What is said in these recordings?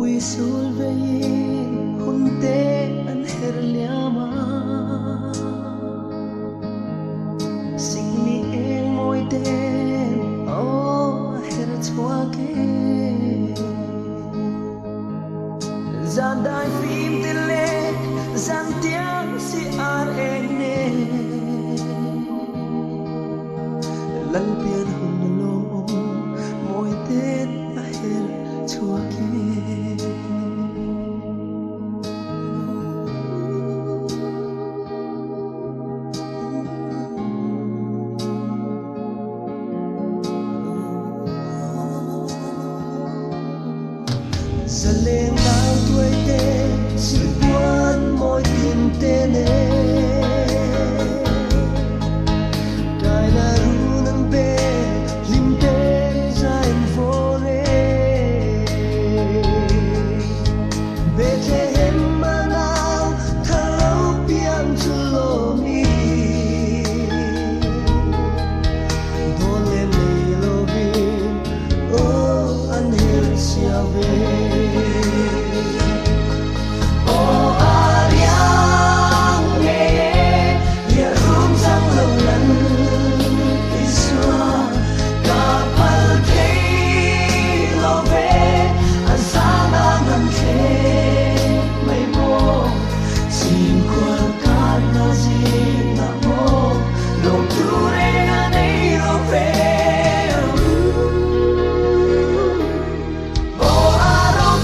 resolve junte an herliama signi el moite oh hertswake zandai fim tele zantiang si arene lalpian hunlo moite aher chuake Saleng lao tuổi tê sự quan môi tiền tê nê Đài là ru nâng bê lim tê dài vô lê Bê tê hem mà nào thả lâu biang chu lô mi Đô lên lê lô bin ô anh hên xia về Oh, I don't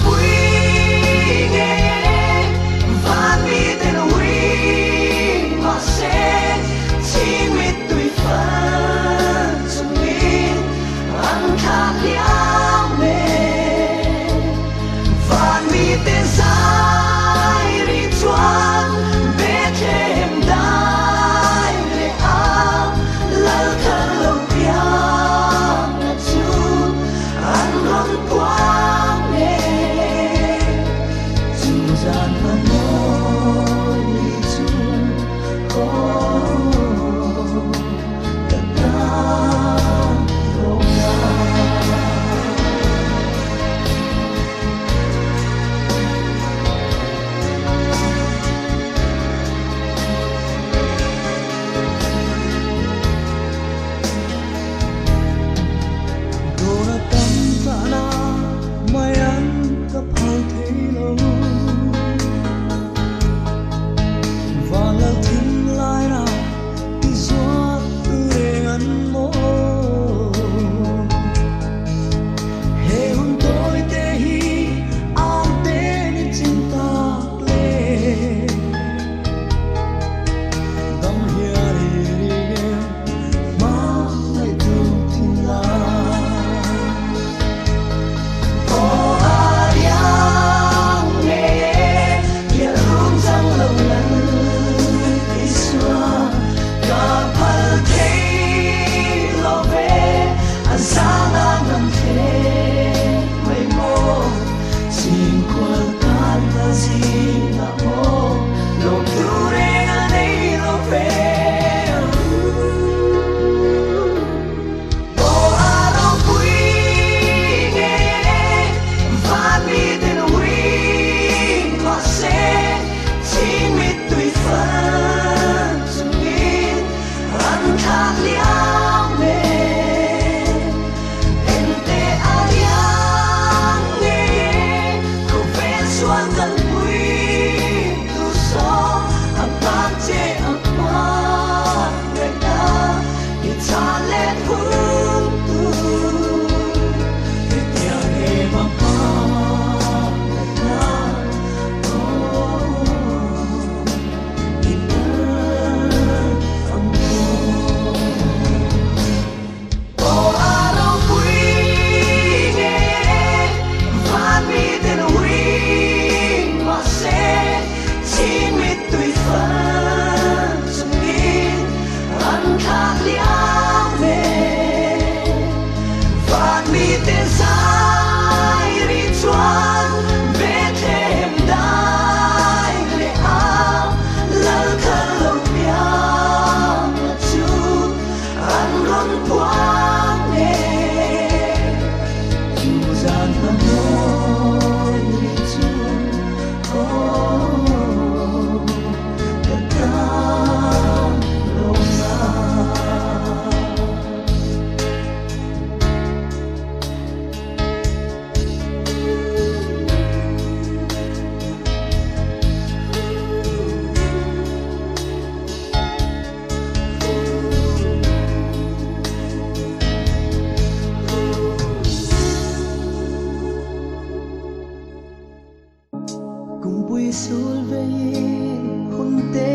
pui sul vein hunte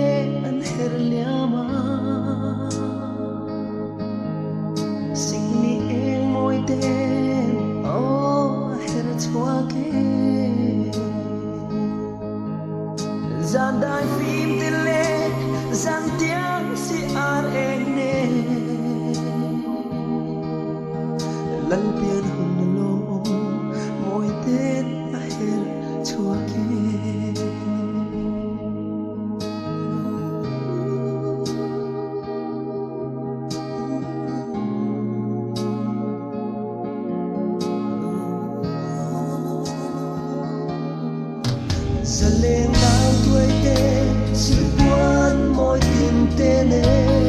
an her liama singni eng moi den oh her chua ke zan dai phim tele zan tiang si ar eng ne lan pian hun lo moi den a her chua ke Sa lên bao tuổi tê sự quan môi tim tê nê